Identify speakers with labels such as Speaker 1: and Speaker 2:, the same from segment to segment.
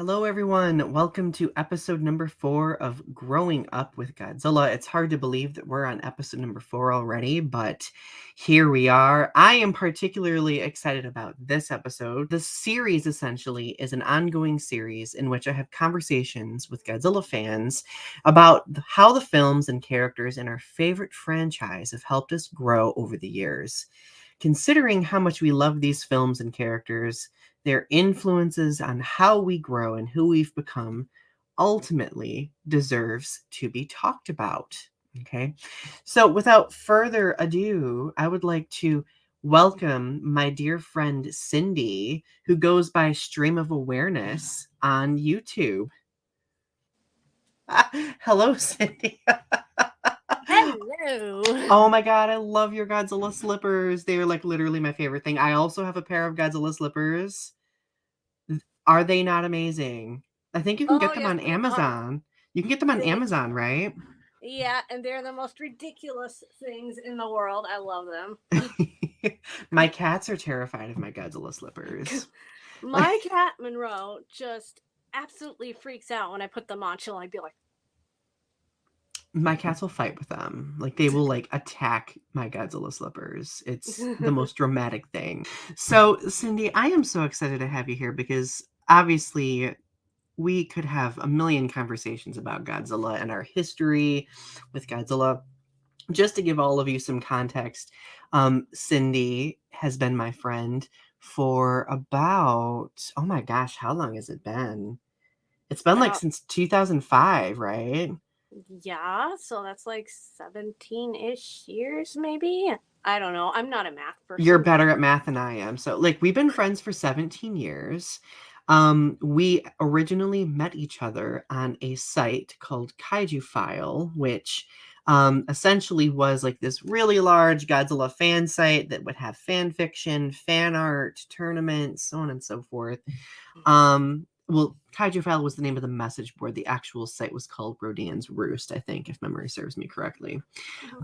Speaker 1: Hello, everyone. Welcome to episode number 4 of Growing Up with Godzilla. It's hard to believe that we're on episode number 4 already, but here we are. I am particularly excited about this episode. The series essentially is an ongoing series in which I have conversations with Godzilla fans about how the films and characters in our favorite franchise have helped us grow over the years. Considering how much we love these films and characters, their influences on how we grow and who we've become ultimately deserves to be talked about. Okay. So, without further ado, I would like to welcome my dear friend Cindy, who goes by Stream of Awareness on YouTube. Hello, Cindy.
Speaker 2: Hello.
Speaker 1: Oh my god, I love your Godzilla slippers. They're like literally my favorite thing. I also have a pair of Godzilla slippers. Are they not amazing? I think you can
Speaker 2: Oh,
Speaker 1: get them
Speaker 2: yes,
Speaker 1: on
Speaker 2: they are.
Speaker 1: Amazon. You can get them on
Speaker 2: They,
Speaker 1: Amazon, right?
Speaker 2: yeah, and they're the most ridiculous things in the world. I love them.
Speaker 1: My cats are terrified of my Godzilla slippers. Like
Speaker 2: My cat Monroe just absolutely freaks out when I put them on. She'll like be like,
Speaker 1: my cats will fight with them. Like they will like attack my Godzilla slippers. It's the most dramatic thing. So, Cindy, I am so excited to have you here because obviously we could have a million conversations about Godzilla and our history with Godzilla. Just to give all of you some context, Cindy has been my friend for about, oh my gosh, how long has it been? It's been like
Speaker 2: about,
Speaker 1: since 2005, right?
Speaker 2: yeah, so that's like 17 ish years, maybe. I don't know. I'm not a math
Speaker 1: You're
Speaker 2: person.
Speaker 1: better at math than I am. So, like, we've been friends for 17 years. We originally met each other on a site called Kaiju File, which essentially was like this really large Godzilla fan site that would have fan fiction, fan art, tournaments, so on and so forth. Well, Kaiju File was the name of the message board. The actual site was called Rodan's Roost, I think, if memory serves me correctly.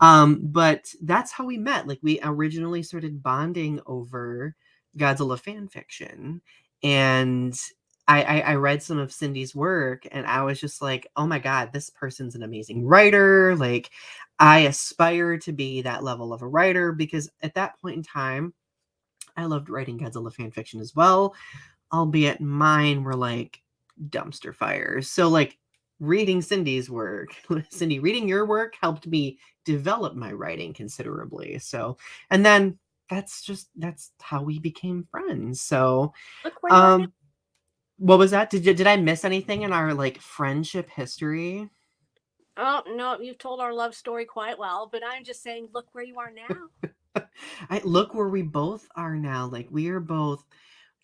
Speaker 1: But that's how we met. Like we originally started bonding over Godzilla fan fiction. And I read some of Cindy's work and I was just like, oh my God, this person's an amazing writer. Like I aspire to be that level of a writer because at that point in time, I loved writing Godzilla fan fiction as well, albeit mine were like dumpster fires. So like reading Cindy's work, Cindy, reading your work helped me develop my writing considerably. So, and then that's how we became friends. So,
Speaker 2: Look where you are now.
Speaker 1: um what was that? Did I miss anything in our like friendship history?
Speaker 2: Oh, no, you've told our love story quite well, but I'm just saying, look where you are now.
Speaker 1: I look where we both are now. Like we are both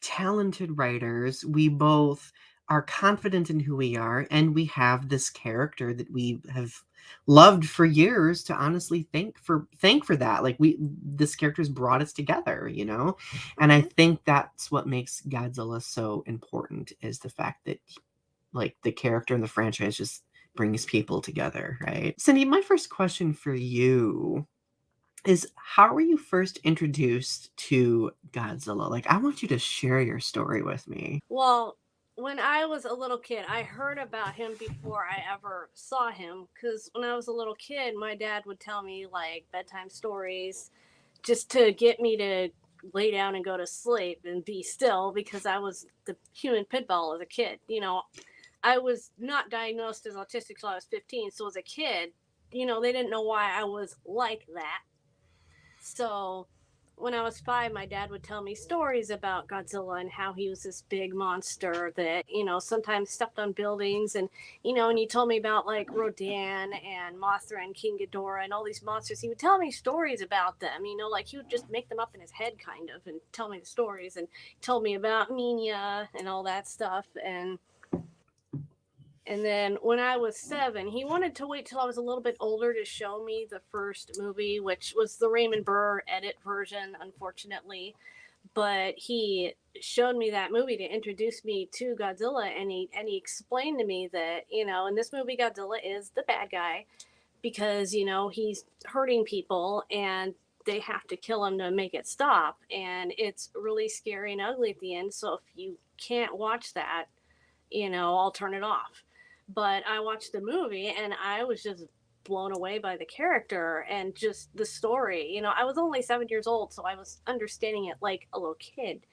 Speaker 1: talented writers. We both are confident in who we are, and we have this character that we have loved for years to honestly thank for that. Like we this character's brought us together, you know? And I
Speaker 2: Hmm.
Speaker 1: think that's what makes Godzilla so important is the fact that like the character and the franchise just brings people together, right? Cindy, my first question for you is how were you first introduced to Godzilla? Like, I want you to share your story with me.
Speaker 2: Well, when I was a little kid, I heard about him before I ever saw him. Because when I was a little kid, my dad would tell me like bedtime stories just to get me to lay down and go to sleep and be still because I was the human pit bull as a kid. I was not diagnosed as autistic till I was 15. So as a kid, they didn't know why I was like that. So when I was 5, my dad would tell me stories about Godzilla and how he was this big monster that, sometimes stepped on buildings. And he told me about like Rodan and Mothra and King Ghidorah and all these monsters. He would tell me stories about them, like he would just make them up in his head kind of and tell me the stories and told me about Minya and all that stuff. And then when I was 7, he wanted to wait till I was a little bit older to show me the first movie, which was the Raymond Burr edit version, unfortunately. But he showed me that movie to introduce me to Godzilla, and he explained to me that in this movie Godzilla is the bad guy because he's hurting people and they have to kill him to make it stop, and it's really scary and ugly at the end. So if you can't watch that, I'll turn it off. But I watched the movie and I was just blown away by the character and just the story. I was only 7 years old, so I was understanding it like a little kid.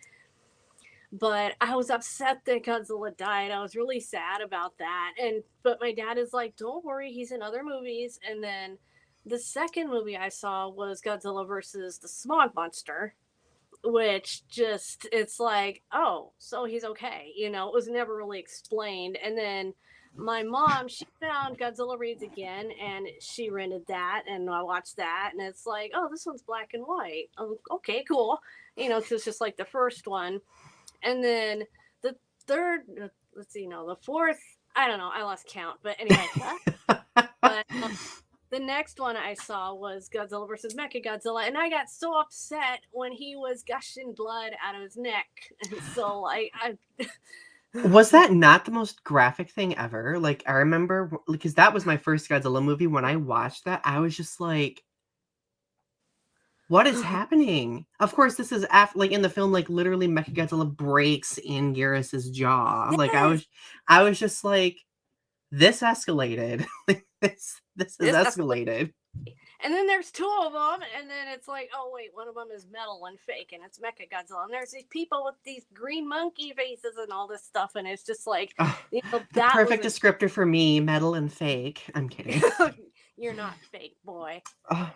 Speaker 2: But I was upset that Godzilla died. I was really sad about that. But my dad is like, "Don't worry, he's in other movies." And then the second movie I saw was Godzilla versus the Smog Monster, which just it's like, oh, so he's okay. It was never really explained. And then my mom, she found Godzilla Raids Again and she rented that and I watched that and it's like, oh, this one's black and white. Okay, cool. Because it's just like the first one. And then the third, let's see, no, the fourth, I don't know, I lost count. But anyway, but the next one I saw was Godzilla versus Mechagodzilla, and I got so upset when he was gushing blood out of his neck. And so I
Speaker 1: Was that not the most graphic thing ever? Like, I remember because that was my first Godzilla movie. When I watched that, I was just like, what is happening? Of course, this is after, like in the film, like literally Mechagodzilla breaks in Garrus's jaw. Like
Speaker 2: yes,
Speaker 1: I was just like, this escalated. This has
Speaker 2: this
Speaker 1: escalated.
Speaker 2: and then there's two of them, and then it's like, oh wait, one of them is metal and fake, and it's Mechagodzilla, and there's these people with these green monkey faces and all this stuff, and it's just like,
Speaker 1: The
Speaker 2: that
Speaker 1: perfect
Speaker 2: was
Speaker 1: descriptor for me, metal and fake. I'm kidding.
Speaker 2: you're not fake, boy.
Speaker 1: Oh,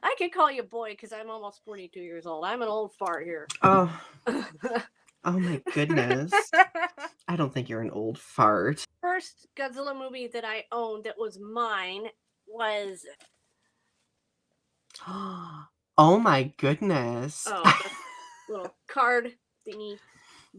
Speaker 2: I could call you boy because I'm almost 42 years old. I'm an old fart here.
Speaker 1: oh, oh my goodness. I don't think you're an old fart.
Speaker 2: First Godzilla movie that I owned that was mine was
Speaker 1: Oh my goodness.
Speaker 2: little card thingy.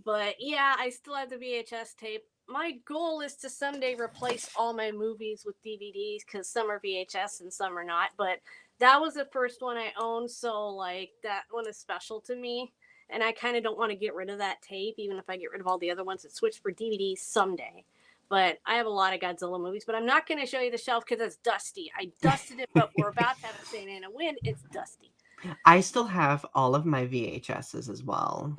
Speaker 2: But yeah, I still have the VHS tape. My goal is to someday replace all my movies with DVDs because some are VHS and some are not. But that was the first one I owned, so like that one is special to me. And I kind of don't want to get rid of that tape, even if I get rid of all the other ones that switch for DVDs someday. But I have a lot of Godzilla movies, but I'm not going to show you the shelf because it's dusty. I dusted it, but we're about to have a St. Anna win. It's dusty.
Speaker 1: I still have all of my VHSs as well.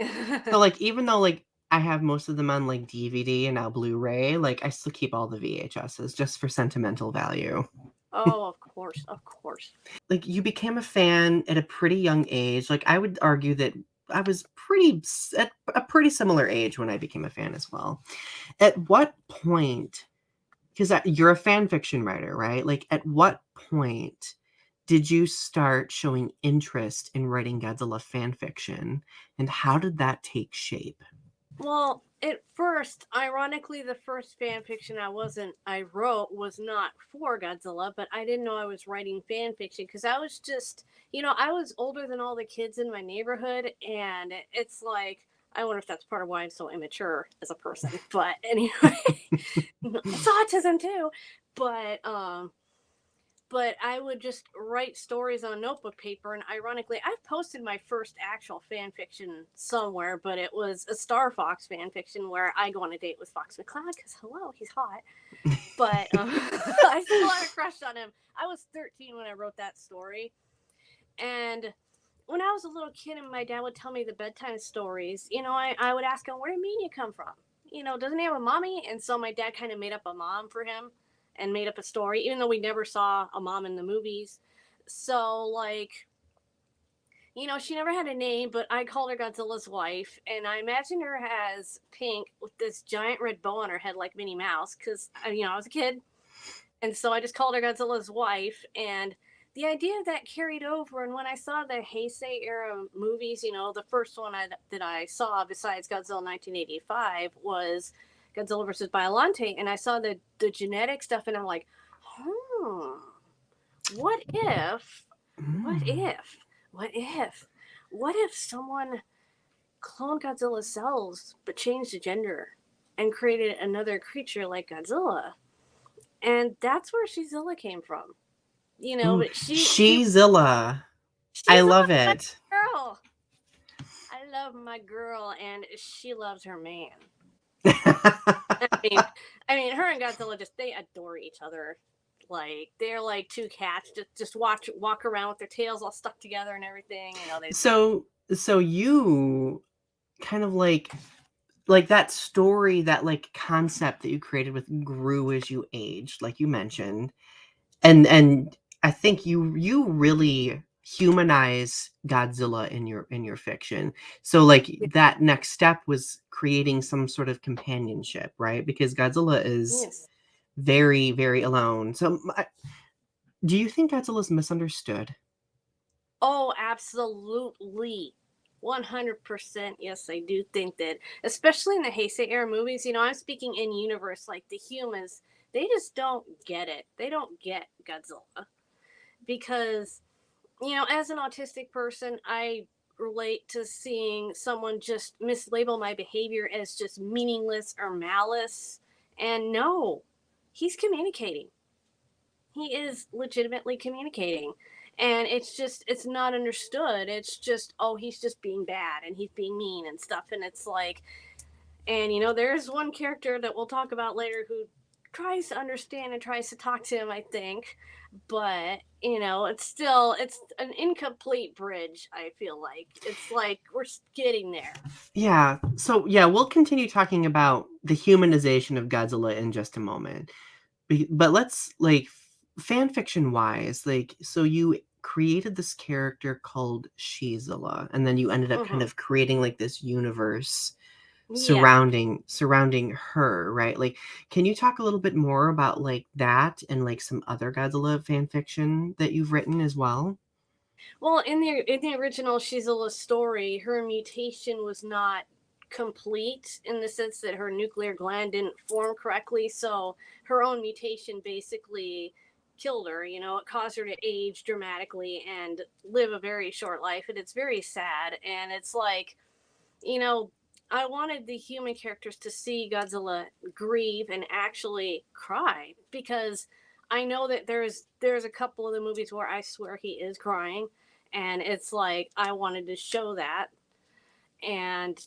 Speaker 1: So like even though like I have most of them on like DVD and now Blu-ray, like I still keep all the VHSs just for sentimental value.
Speaker 2: Oh, of course, of course.
Speaker 1: Like you became a fan at a pretty young age. Like I would argue that I was at a pretty similar age when I became a fan as well. At what point, because you're a fan fiction writer, right? Like at what point did you start showing interest in writing Godzilla fan fiction, and how did that take shape?
Speaker 2: Well, at first, ironically, the first fan fiction I wrote was not for Godzilla, but I didn't know I was writing fan fiction because I was just, I was older than all the kids in my neighborhood, and it's like I wonder if that's part of why I'm so immature as a person. But anyway, it's autism too. But but I would just write stories on notebook paper. And ironically, I've posted my first actual fan fiction somewhere, but it was a Star Fox fan fiction where I go on a date with Fox McCloud because, hello, he's hot. But I still had a crush on him. I was 13 when I wrote that story. And when I was a little kid and my dad would tell me the bedtime stories, I would ask him, where did Mania come from? Doesn't he have a mommy? And so my dad kind of made up a mom for him and made up a story, even though we never saw a mom in the movies. So, like, she never had a name, but I called her Godzilla's wife. And I imagine her as pink with this giant red bow on her head like Minnie Mouse because, I was a kid. And so I just called her Godzilla's wife. And the idea of that carried over. And when I saw the Heisei era movies, the first one that I saw besides Godzilla 1985 was Godzilla versus Biollante, and I saw the genetic stuff, and I'm like, what if someone cloned Godzilla's cells but changed the gender and created another creature like Godzilla? And that's where Shizilla came from. But
Speaker 1: Shizilla. I love it.
Speaker 2: Girl. I love my girl, and she loves her man. I mean, her and Godzilla they adore each other. Like they're like two cats, just walk around with their tails all stuck together and everything.
Speaker 1: So you kind of like like that story, that like concept that you created with grew as you aged, like you mentioned. And I think you really humanize Godzilla in your fiction. So like that next step was creating some sort of companionship, right? Because Godzilla is
Speaker 2: Yes.
Speaker 1: very, very alone. So do you think Godzilla's misunderstood?
Speaker 2: Oh, absolutely. 100%. Yes, I do think that, especially in the Heisei era movies, I'm speaking in universe, like the humans, they just don't get it. They don't get Godzilla. Because, as an autistic person, I relate to seeing someone just mislabel my behavior as just meaningless or malice. And no, he's communicating. He is legitimately communicating. And it's not understood. It's just, oh, he's just being bad and he's being mean and stuff. And it's like, and there's one character that we'll talk about later who tries to understand and tries to talk to him, I think. But, it's an incomplete bridge, I feel like. It's like we're getting there.
Speaker 1: Yeah. So yeah, we'll continue talking about the humanization of Godzilla in just a moment. But let's like fan fiction wise, like so you created this character called Shizilla, and then you ended up kind
Speaker 2: Hmm.
Speaker 1: of creating like this universe
Speaker 2: Yeah.
Speaker 1: surrounding her, right? Like, can you talk a little bit more about like that and like some other Godzilla fan fiction that you've written as well?
Speaker 2: Well, in the original Shizilla story, her mutation was not complete in the sense that her nuclear gland didn't form correctly, so her own mutation basically killed her. It caused her to age dramatically and live a very short life, and it's very sad. And it's like, you know, I wanted the human characters to see Godzilla grieve and actually cry, because I know that there's a couple of the movies where I swear he is crying, and it's like I wanted to show that. And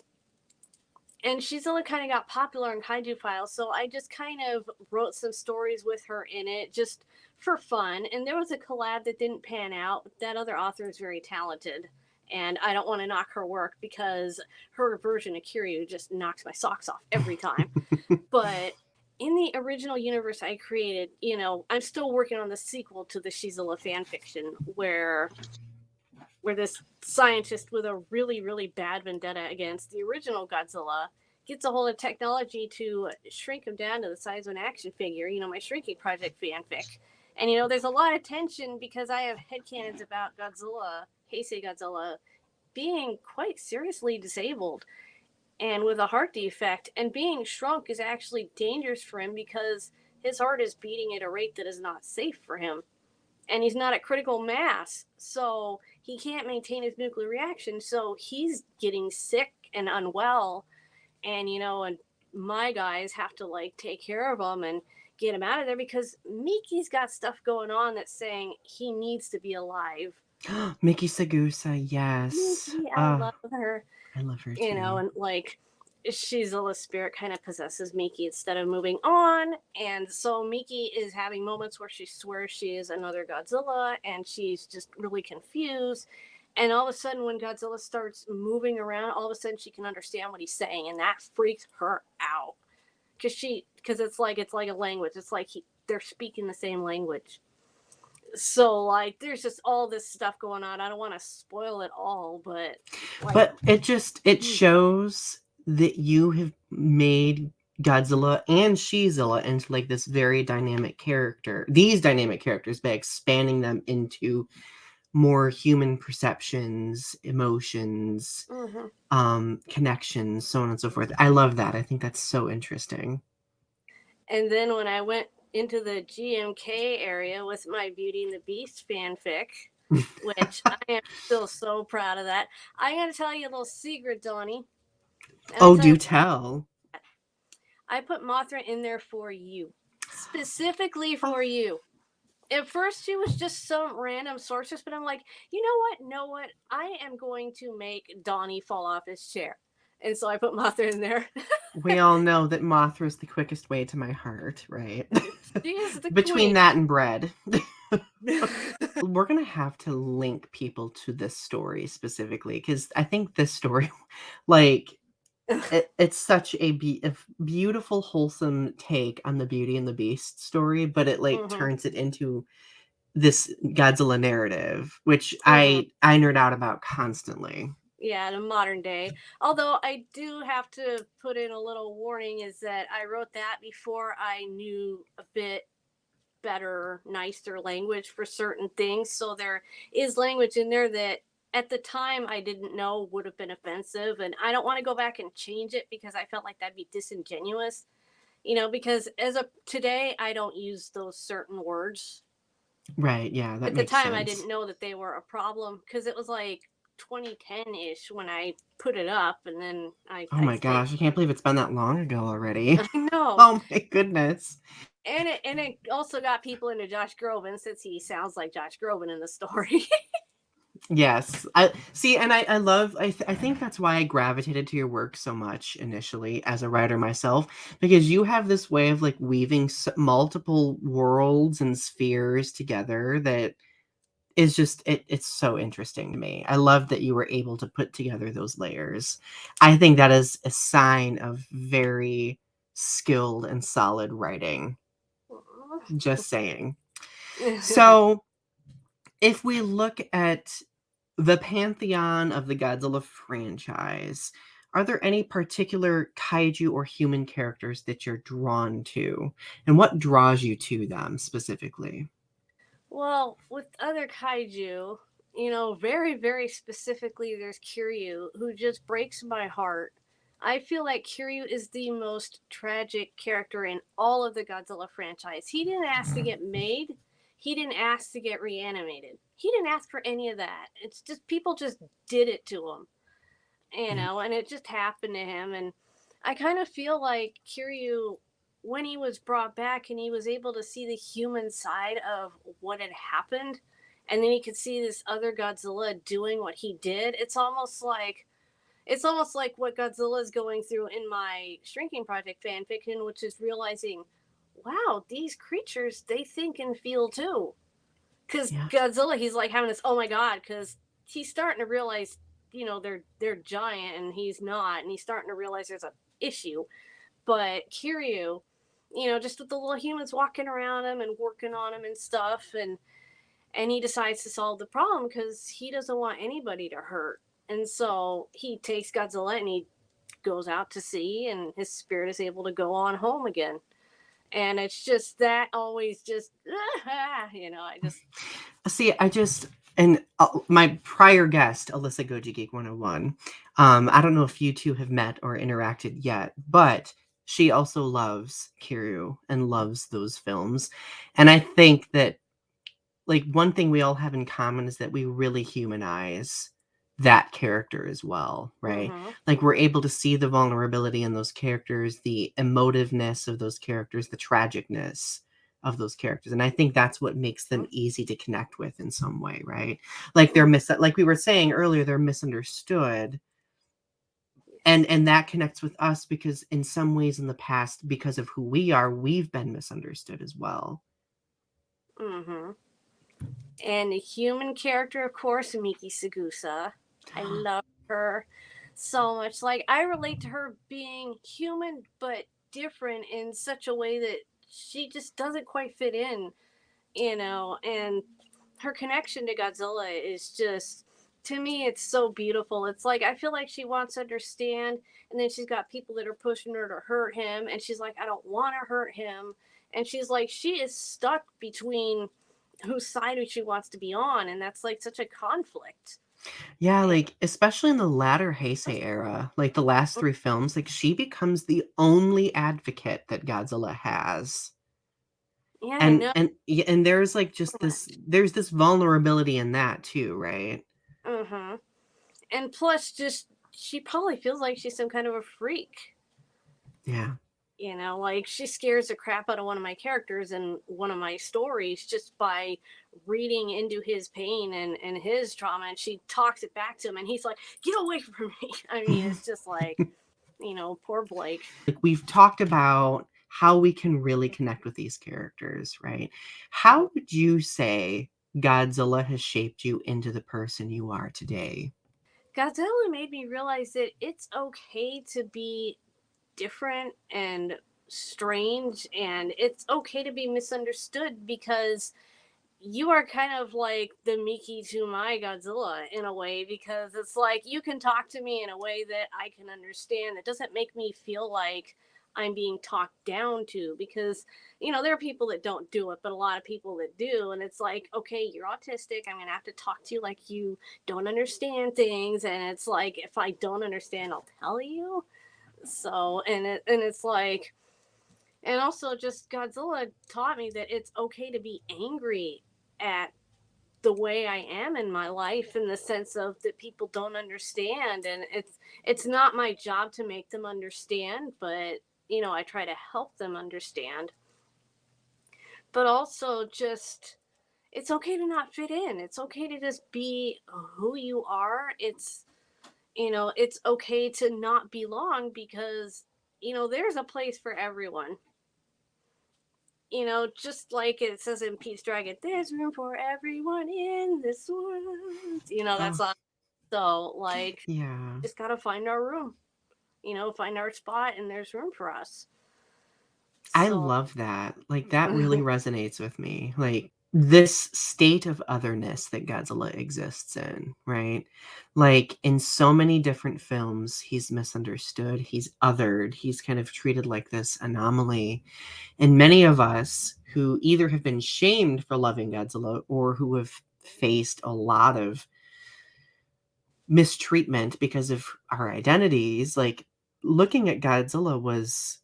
Speaker 2: and Shizilla kind of got popular in Kaiju Files, so I just kind of wrote some stories with her in it just for fun. And there was a collab that didn't pan out. That other author is very talented, and I don't want to knock her work because her version of Kiryu just knocks my socks off every time. But in the original universe I created, I'm still working on the sequel to the Shizilla fan fiction where this scientist with a really, really bad vendetta against the original Godzilla gets a hold of technology to shrink him down to the size of an action figure, my Shrinking Project fanfic. And, there's a lot of tension because I have headcanons about Godzilla, Heisei Godzilla, being quite seriously disabled and with a heart defect. And being shrunk is actually dangerous for him because his heart is beating at a rate that is not safe for him, and he's not at critical mass, so he can't maintain his nuclear reaction. So he's getting sick and unwell, and and my guys have to like take care of him and get him out of there because Miki's got stuff going on that's saying he needs to be alive.
Speaker 1: Miki Sagusa, yes.
Speaker 2: Miki, I love her.
Speaker 1: I love her too.
Speaker 2: And like Shizilla's spirit kind of possesses Miki instead of moving on. And so Miki is having moments where she swears she is another Godzilla and she's just really confused. And all of a sudden, when Godzilla starts moving around, all of a sudden she can understand what he's saying, and that freaks her out because it's like a language. It's like they're speaking the same language. So like there's just all this stuff going on. I don't want to spoil it all, but like,
Speaker 1: But it shows that you have made Godzilla and Shizilla into like this very dynamic character. These dynamic characters by expanding them into more human perceptions, emotions,
Speaker 2: mhm.
Speaker 1: connections, so on and so forth. I love that. I think that's so interesting.
Speaker 2: And then when I went into the GMK area with my Beauty and the Beast fanfic, which I am still so proud of that, I gotta tell you a little secret, Donnie. And I'll
Speaker 1: Oh,
Speaker 2: tell you,
Speaker 1: do tell.
Speaker 2: I put Mothra in there for you, specifically
Speaker 1: Oh,
Speaker 2: for you. At first, she was just some random sorceress, but I'm like, you know what? Know what? I am going to make Donnie fall off his chair. And so I put Mothra in there.
Speaker 1: we all know that Mothra is the quickest way to my heart, right?
Speaker 2: She is the
Speaker 1: Between
Speaker 2: queen.
Speaker 1: that and bread. We're going to have to link people to this story specifically because I think this story, like, it's such a beautiful, wholesome take on the Beauty and the Beast story, but it like
Speaker 2: Mhm.
Speaker 1: turns it into this Godzilla narrative, which
Speaker 2: Mhm.
Speaker 1: I nerd out about constantly.
Speaker 2: Yeah, in modern day. Although I do have to put in a little warning is that I wrote that before I knew a bit better, nicer language for certain things. So there is language in there that at the time I didn't know would have been offensive. And I don't want to go back and change it because I felt like that'd be disingenuous, because as of today, I don't use those certain words.
Speaker 1: Right, yeah, that
Speaker 2: At the
Speaker 1: makes
Speaker 2: time, I
Speaker 1: sense.
Speaker 2: didn't know that they were a problem because it was like 2010 ish when I put it up. And then
Speaker 1: Oh
Speaker 2: I
Speaker 1: my
Speaker 2: think,
Speaker 1: gosh, I can't believe it's been that long ago already.
Speaker 2: I know.
Speaker 1: Oh my goodness.
Speaker 2: And it also got people into Josh Groban since he sounds like Josh Groban in the story.
Speaker 1: Yes. I see, and I love I think that's why I gravitated to your work so much initially as a writer myself, because you have this way of like weaving multiple worlds and spheres together that is just it's so interesting to me. I love that you were able to put together those layers. I think that is a sign of very skilled and solid writing. Just saying. So, if we look at the pantheon of the Godzilla franchise, are there any particular kaiju or human characters that you're drawn to? And what draws you to them specifically?
Speaker 2: Well, with other kaiju, very, very specifically, there's Kiryu, who just breaks my heart. I feel like Kiryu is the most tragic character in all of the Godzilla franchise. He didn't ask to get made, he didn't ask to get reanimated. He didn't ask for any of that. It's just people just did it to him,
Speaker 1: Yeah.
Speaker 2: and it just happened to him. And I kind of feel like Kiryu, when he was brought back and he was able to see the human side of what had happened, and then he could see this other Godzilla doing what he did, it's almost like what Godzilla is going through in my Shrinking Project fanfiction, which is realizing, wow, these creatures, they think and feel too. Because
Speaker 1: Yeah.
Speaker 2: Godzilla, he's like having this, oh my god, because he's starting to realize, they're giant and he's not, and he's starting to realize there's a issue. But Kiryu, just with the little humans walking around him and working on him and stuff, and he decides to solve the problem because he doesn't want anybody to hurt. And so he takes Godzilla and he goes out to sea, and his spirit is able to go on home again. And it's just that always just, I just,
Speaker 1: See, I just and my prior guest, Alyssa Goji Geek 101, I don't know if you two have met or interacted yet, but she also loves Kiryu and loves those films. And I think that like one thing we all have in common is that we really humanize that character as well, right?
Speaker 2: mm-hmm,
Speaker 1: Like we're
Speaker 2: mm-hmm.
Speaker 1: able to see the vulnerability in those characters, the emotiveness of those characters, the tragicness of those characters. And I think that's what makes them easy to connect with in some way, right? Like like we were saying earlier, they're misunderstood. And that connects with us because in some ways in the past, because of who we are, we've been misunderstood as well.
Speaker 2: Mm-hmm. And the human character, of course, Miki Sagusa. I love her so much. Like, I relate to her being human, but different in such a way that she just doesn't quite fit in, and her connection to Godzilla is just, to me, it's so beautiful. It's like, I feel like she wants to understand, and then she's got people that are pushing her to hurt him, and she's like, I don't want to hurt him. And she's like, she is stuck between whose side she wants to be on, and that's like such a conflict.
Speaker 1: Yeah,
Speaker 2: And,
Speaker 1: like, especially in the latter Heisei era, like, the last 3 films, like, she becomes the only advocate that Godzilla has.
Speaker 2: yeah, I know.
Speaker 1: And there's, like, just there's this vulnerability in that too, right?
Speaker 2: Mm-hmm. And plus, just she probably feels like she's some kind of a freak.
Speaker 1: Yeah.
Speaker 2: Like she scares the crap out of one of my characters in one of my stories just by reading into his pain and his trauma, and she talks it back to him, and he's like, "Get away from me!" I mean, it's just like, poor Blake.
Speaker 1: Like, we've talked about how we can really connect with these characters, right? How would you say Godzilla has shaped you into the person you are today?
Speaker 2: Godzilla made me realize that it's okay to be different and strange, and it's okay to be misunderstood, because you are kind of like the Miki to my Godzilla in a way, because it's like you can talk to me in a way that I can understand. It doesn't make me feel like I'm being talked down to, because there are people that don't do it, but a lot of people that do, and it's like, okay, you're autistic. I'm gonna have to talk to you like you don't understand things, and it's like if I don't understand, I'll tell you. So and it's like, and also just Godzilla taught me that it's okay to be angry at the way I am in my life, in the sense of that people don't understand, and it's not my job to make them understand, but I try to help them understand. But also just, it's okay to not fit in. It's okay to just be who you are. It's okay to not belong, because there's a place for everyone. Just like it says in Pete's Dragon, there's room for everyone in this world. That's
Speaker 1: Oh,
Speaker 2: on. So, like,
Speaker 1: yeah.
Speaker 2: just gotta find our room, find our spot, and there's room for us.
Speaker 1: I
Speaker 2: So,
Speaker 1: love that. Like, that really resonates with me. Like, this state of otherness that Godzilla exists in, right? Like, in so many different films, he's misunderstood, he's othered, he's kind of treated like this anomaly. And many of us who either have been shamed for loving Godzilla or who have faced a lot of mistreatment because of our identities, like, looking at Godzilla was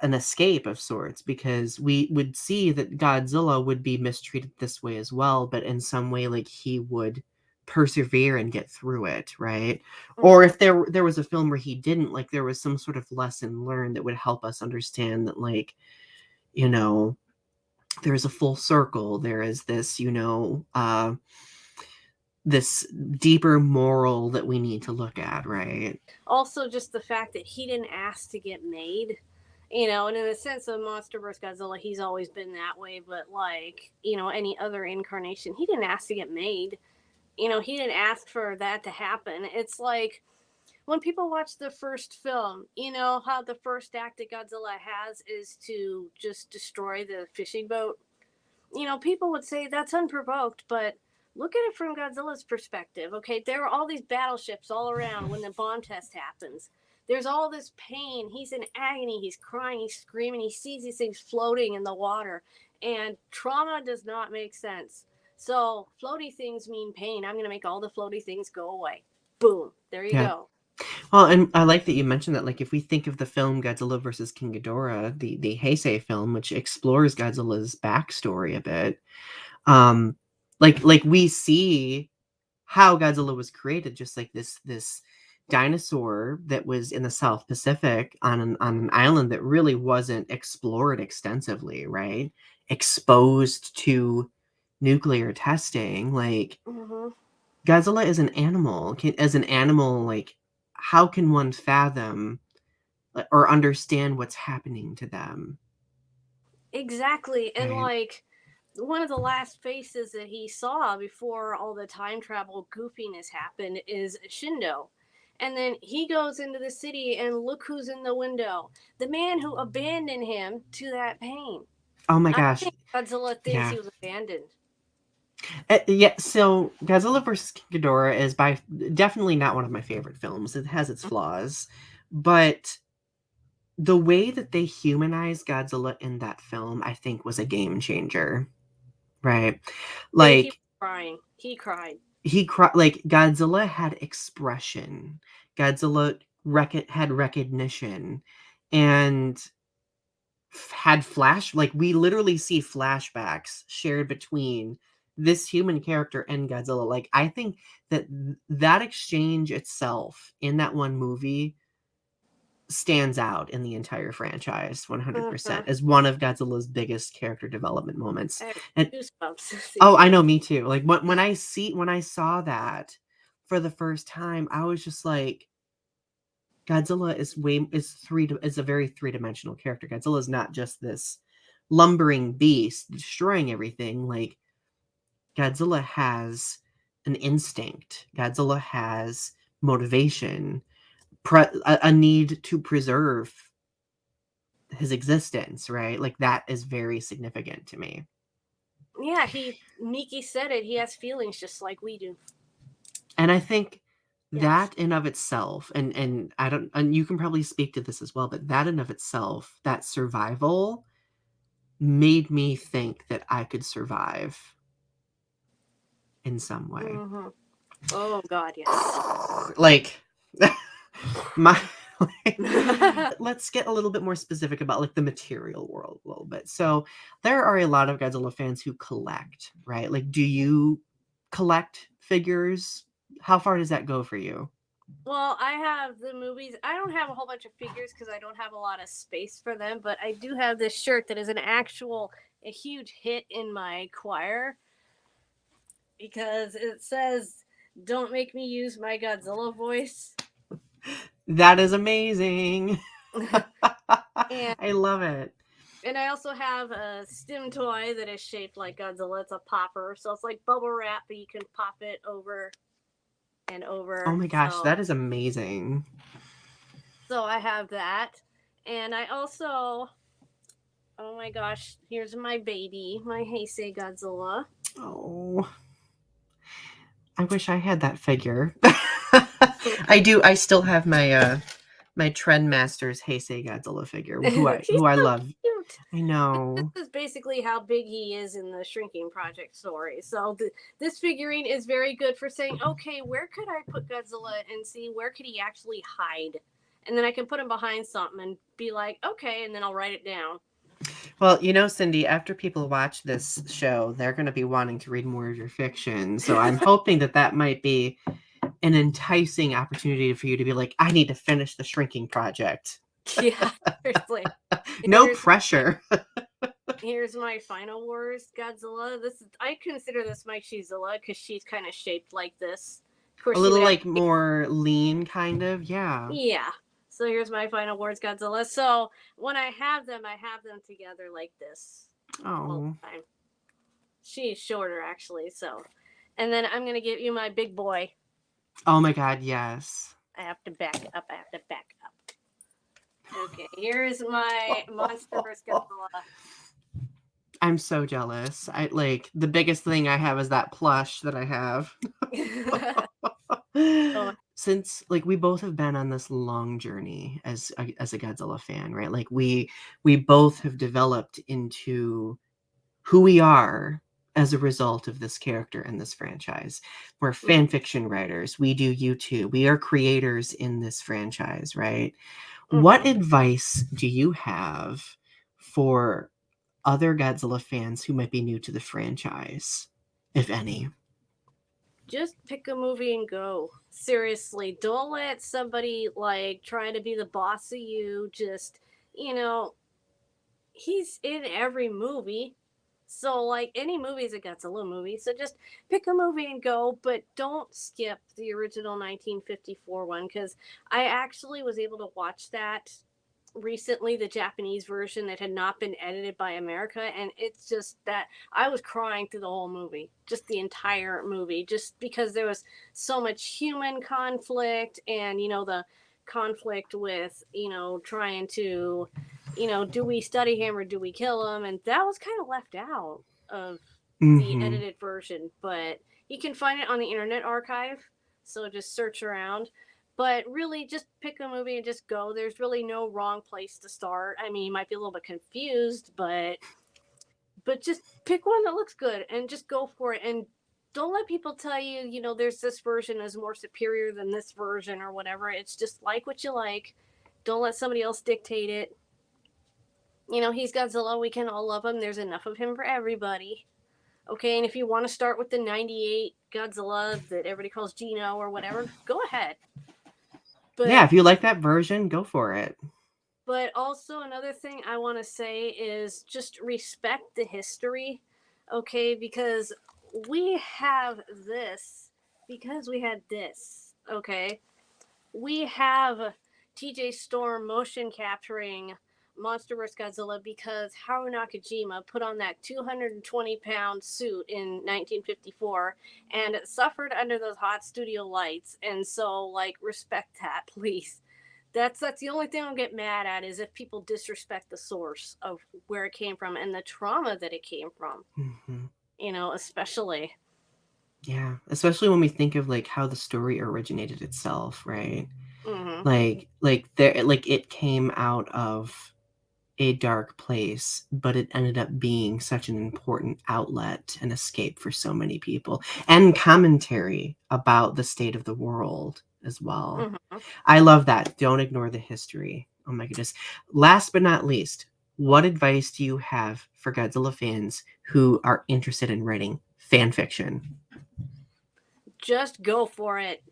Speaker 1: an escape of sorts, because we would see that Godzilla would be mistreated this way as well, but in some way, like, he would persevere and get through it, right? Or
Speaker 2: mhm.
Speaker 1: if there was a film where he didn't, like, there was some sort of lesson learned that would help us understand that, like, you know, there's a full circle. There is this, this deeper moral that we need to look at, right?
Speaker 2: Also, just the fact that he didn't ask to get made. And in the sense of Monster vs. Godzilla, he's always been that way. But like, any other incarnation, he didn't ask to get made. He didn't ask for that to happen. It's like when people watch the first film, how the first act that Godzilla has is to just destroy the fishing boat. People would say that's unprovoked, but look at it from Godzilla's perspective. Okay, there are all these battleships all around when the bomb test happens. There's all this pain. He's in agony. He's crying. He's screaming. He sees these things floating in the water. And trauma does not make sense. So, floaty things mean pain. I'm going to make all the floaty things go away. Boom. There you
Speaker 1: Yeah.
Speaker 2: go.
Speaker 1: Well, and I like that you mentioned that. Like, if we think of the film Godzilla versus King Ghidorah, the Heisei film, which explores Godzilla's backstory a bit, um, like we see how Godzilla was created, just like this dinosaur that was in the South Pacific on an island that really wasn't explored extensively, right? Exposed to nuclear testing, like,
Speaker 2: Hmm.
Speaker 1: Godzilla is an animal. As an animal, like, how can one fathom or understand what's happening to them,
Speaker 2: Exactly. And
Speaker 1: right?
Speaker 2: like, one of the last faces that he saw before all the time travel goofiness happened is Shindo. And then he goes into the city, and look who's in the window. The man who abandoned him to that pain.
Speaker 1: Oh my
Speaker 2: I
Speaker 1: gosh.
Speaker 2: think Godzilla thinks
Speaker 1: Yeah.
Speaker 2: he was abandoned.
Speaker 1: Yeah, so Godzilla vs. Ghidorah is by definitely not one of my favorite films. It has its flaws, but the way that they humanized Godzilla in that film, I think, was a game changer, right?
Speaker 2: And he was
Speaker 1: Like,
Speaker 2: crying. He cried.
Speaker 1: like, Godzilla had expression. Godzilla had recognition, and had like, we literally see flashbacks shared between this human character and Godzilla. Like, I think that that exchange itself in that one movie stands out in the entire franchise
Speaker 2: Uh-huh.
Speaker 1: 100% as one of Godzilla's biggest character development moments.
Speaker 2: I have
Speaker 1: And
Speaker 2: goosebumps
Speaker 1: oh, I
Speaker 2: thinking.
Speaker 1: know, me too. Like, when I saw that for the first time, I was just like, Godzilla is a very three-dimensional character. Godzilla is not just this lumbering beast destroying everything. Like, Godzilla has an instinct. Godzilla has motivation, a need to preserve his existence, right? Like that is very significant to me.
Speaker 2: Yeah, Miki said it. He has feelings just like we do.
Speaker 1: And I think
Speaker 2: Yes.
Speaker 1: that in of itself, and I don't, and you can probably speak to this as well, but that in of itself, that survival made me think that I could survive in some way.
Speaker 2: Mm-hmm. Oh God, yes.
Speaker 1: Like my like, let's get a little bit more specific about like the material world a little bit. So there are a lot of Godzilla fans who collect, right? Like, do you collect figures? How far does that go for you?
Speaker 2: Well, I have the movies. I don't have a whole bunch of figures because I don't have a lot of space for them, but I do have this shirt that is a huge hit in my choir because it says, "Don't make me use my Godzilla voice."
Speaker 1: That is amazing.
Speaker 2: and
Speaker 1: I love it.
Speaker 2: and I also have a stim toy that is shaped like Godzilla. It's a popper, so it's like bubble wrap, but you can pop it over and
Speaker 1: Oh
Speaker 2: over.
Speaker 1: my gosh, that is amazing.
Speaker 2: So I have that, and I also, oh my gosh, here's my baby, my Heisei Godzilla.
Speaker 1: Oh, I wish I had that figure. I do. I still have my Trendmasters Heisei Godzilla figure,
Speaker 2: He's
Speaker 1: who I
Speaker 2: so
Speaker 1: love.
Speaker 2: cute.
Speaker 1: I know.
Speaker 2: This is basically how big he is in the Shrinking Project story. So this figurine is very good for saying, okay, where could I put Godzilla and see where could he actually hide, and then I can put him behind something and be like, okay, and then I'll write it down.
Speaker 1: Well, you know, Cindy, after people watch this show, they're going to be wanting to read more of your fiction. So I'm hoping that that might be an enticing opportunity for you to be like, I need to finish the Shrinking Project.
Speaker 2: Yeah, seriously.
Speaker 1: No pressure.
Speaker 2: Here's my Final Wars Godzilla. I consider this my Shizilla because she's kind of shaped like this. Of
Speaker 1: A
Speaker 2: course, she would
Speaker 1: little
Speaker 2: have.
Speaker 1: like more lean, kind of. Yeah.
Speaker 2: Yeah. So here's my Final Wars Godzilla. So when I have them together like this all
Speaker 1: Oh.
Speaker 2: the time. She's shorter actually. So, and then I'm gonna give you my big boy.
Speaker 1: Oh my God, yes.
Speaker 2: I have to back up. Okay, here's my Monsterverse Godzilla.
Speaker 1: I'm so jealous. I like the biggest thing I have is that plush that I have.
Speaker 2: Oh,
Speaker 1: Since like we both have been on this long journey as a Godzilla fan, right? Like we both have developed into who we are as a result of this character and this franchise. We're fan fiction writers. We do YouTube. We are creators in this franchise, right? What advice do you have for other Godzilla fans who might be new to the franchise, if any?
Speaker 2: just pick a movie and go. Seriously, don't let somebody like try to be the boss of you. Just, you know, he's in every movie. So, like, any movie is a Godzilla movie. So just pick a movie and go, but don't skip the original 1954 one because I actually was able to watch that recently, the Japanese version that had not been edited by America, and it's just that I was crying through the whole movie, just the entire movie, just because there was so much human conflict, and the conflict with trying to do we study him or do we kill him, and that was kind of left out of the
Speaker 1: Mm-hmm.
Speaker 2: edited version, but you can find it on the Internet Archive, so just search around. But really, just pick a movie and just go. There's really no wrong place to start. I mean, you might be a little bit confused, but just pick one that looks good and just go for it. And don't let people tell you, there's this version is more superior than this version or whatever. It's just like what you like. Don't let somebody else dictate it. He's Godzilla. We can all love him. There's enough of him for everybody. Okay, and if you want to start with the 98 Godzilla that everybody calls Gino or whatever, go ahead.
Speaker 1: Yeah,
Speaker 2: But
Speaker 1: if you like that version, go for it.
Speaker 2: But also, another thing I want to say is just respect the history, okay? Because we have this, because we had this, okay? We have TJ Storm motion capturing Monster vs. Godzilla because Haruo Nakajima put on that 220-pound suit in 1954 and it suffered under those hot studio lights. And so, like, respect that, please. That's the only thing I'll get mad at is if people disrespect the source of where it came from and the trauma that it came from.
Speaker 1: Mm-hmm.
Speaker 2: Especially.
Speaker 1: Yeah, especially when we think of like how the story originated itself, right?
Speaker 2: Mm-hmm.
Speaker 1: Like it came out of a dark place, but it ended up being such an important outlet and escape for so many people, and commentary about the state of the world as well.
Speaker 2: Mm-hmm.
Speaker 1: I love that. Don't ignore the history. Oh my goodness. Last but not least, what advice do you have for Godzilla fans who are interested in writing fan fiction?
Speaker 2: Just go for it.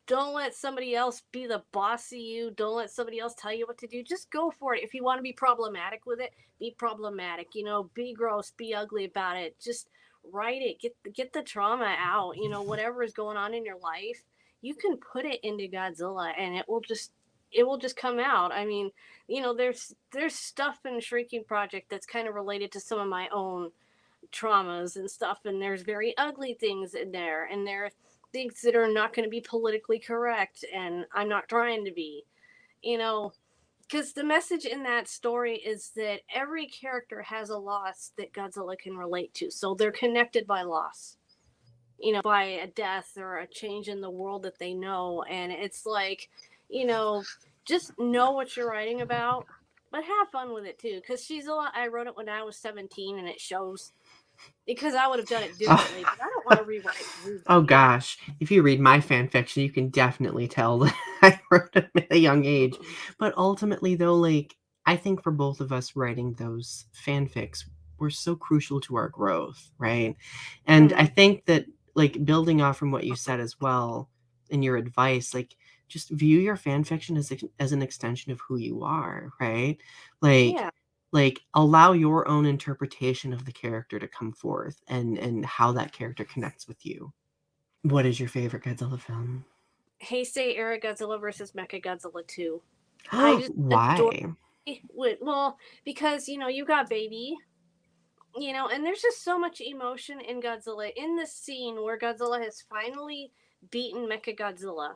Speaker 2: Don't let somebody else be the boss of you. Don't let somebody else tell you what to do. Just go for it. If you want to be problematic with it, be problematic. Be gross, be ugly about it. Just write it. Get the trauma out. Whatever is going on in your life, you can put it into Godzilla, and it will just come out. I mean, there's stuff in Shrinking Project that's kind of related to some of my own traumas and stuff, and there's very ugly things in there, and there are things that are not going to be politically correct, and I'm not trying to be, you know, because the message in that story is that every character has a loss that Godzilla can relate to, so they're connected by loss, by a death or a change in the world that they know, and it's like, you know, just know what you're writing about, but have fun with it too, because I wrote it when I was 17, and it shows because I would have done it differently, but I don't want to rewrite Ruby.
Speaker 1: Oh gosh, if you read my fan fiction, you can definitely tell that I wrote it at a young age. But ultimately, though, like I think for both of us writing those fanfics were so crucial to our growth, right? And I think that like building off from what you said as well in your advice, like just view your fan fiction as an extension of who you are, right? Like
Speaker 2: Yeah.
Speaker 1: like allow your own interpretation of the character to come forth and how that character connects with you. What is your favorite Godzilla film?
Speaker 2: Heisei Era Godzilla versus Mecha Godzilla 2. I just adore
Speaker 1: Why?
Speaker 2: it. Well, because you got baby, and there's just so much emotion in Godzilla in the scene where Godzilla has finally beaten Mecha Godzilla.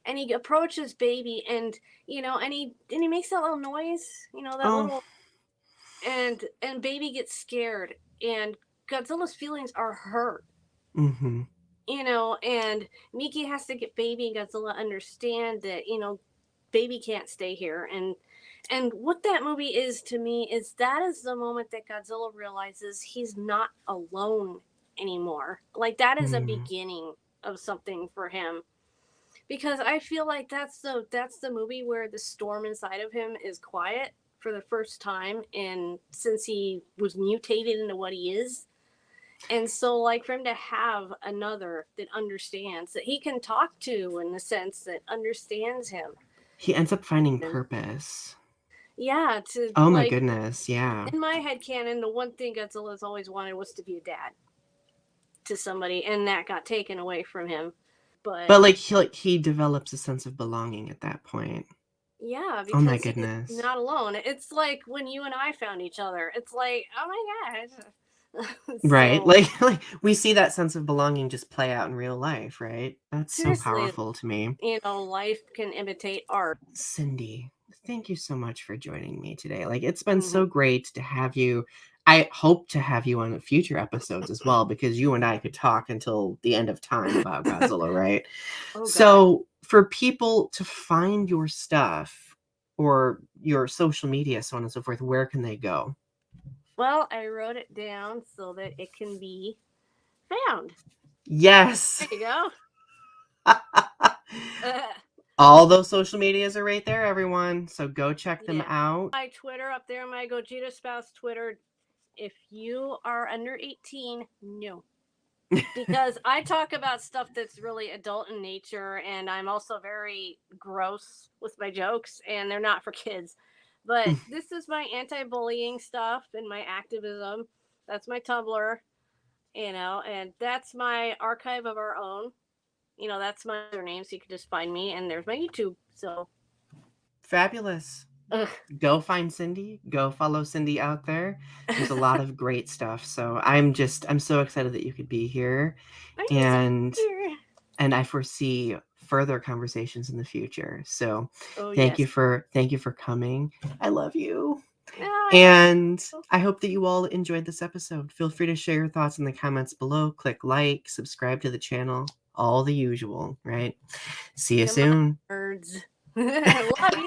Speaker 2: And he approaches baby and he makes that little noise, that
Speaker 1: Oh,
Speaker 2: little and baby gets scared and Godzilla's feelings are hurt.
Speaker 1: mm-hmm.
Speaker 2: And Miki has to get baby and Godzilla understand that, baby can't stay here. And what that movie is to me is that is the moment that Godzilla realizes he's not alone anymore. Like that is a
Speaker 1: Mm.
Speaker 2: beginning of something for him. Because I feel like that's the movie where the storm inside of him is quiet for the first time and since he was mutated into what he is. And so, like, for him to have another that understands, that he can talk to in the sense that understands him.
Speaker 1: He ends up finding
Speaker 2: And
Speaker 1: purpose.
Speaker 2: yeah, to,
Speaker 1: Oh my
Speaker 2: like,
Speaker 1: goodness, yeah.
Speaker 2: in my head canon, the one thing Godzilla's always wanted was to be a dad to somebody, and that got taken away from him. But
Speaker 1: But like he develops a sense of belonging at that point.
Speaker 2: yeah,
Speaker 1: Oh my
Speaker 2: because he's
Speaker 1: goodness.
Speaker 2: not alone. It's like when you and I found each other. It's like, oh my god.
Speaker 1: Right?
Speaker 2: So,
Speaker 1: Like we see that sense of belonging just play out in real life, right? That's so
Speaker 2: seriously,
Speaker 1: powerful to me.
Speaker 2: life can imitate art.
Speaker 1: Cindy, thank you so much for joining me today. Like, it's been
Speaker 2: Mm-hmm.
Speaker 1: so great to have you. I hope to have you on future episodes as well, because you and I could talk until the end of time about Godzilla, right?
Speaker 2: Oh god.
Speaker 1: So, for people to find your stuff or your social media, so on and so forth, where can they go?
Speaker 2: Well, I wrote it down so that it can be found.
Speaker 1: Yes.
Speaker 2: There you go.
Speaker 1: All those social medias are right there, everyone. So go check them
Speaker 2: Yeah.
Speaker 1: out.
Speaker 2: My Twitter up there, my Gogeta spouse Twitter. If you are under 18, no. Because I talk about stuff that's really adult in nature, and I'm also very gross with my jokes, and they're not for kids. But this is my anti bullying stuff and my activism. That's my Tumblr, and that's my archive of our own. That's my username, so you can just find me. And there's my YouTube. So
Speaker 1: Fabulous.
Speaker 2: Ugh.
Speaker 1: Go find Cindy. Go follow Cindy out there. There's a lot of great stuff. So I'm so excited that you could be here,
Speaker 2: I'm so
Speaker 1: and
Speaker 2: here.
Speaker 1: I foresee further conversations in the future. So
Speaker 2: Oh yes.
Speaker 1: thank you for coming. I love you.
Speaker 2: Ah,
Speaker 1: And I hope that you all enjoyed this episode. Feel free to share your thoughts in the comments below. Click like, subscribe to the channel, all the usual, right? See you
Speaker 2: come on,
Speaker 1: soon.
Speaker 2: birds. Love you.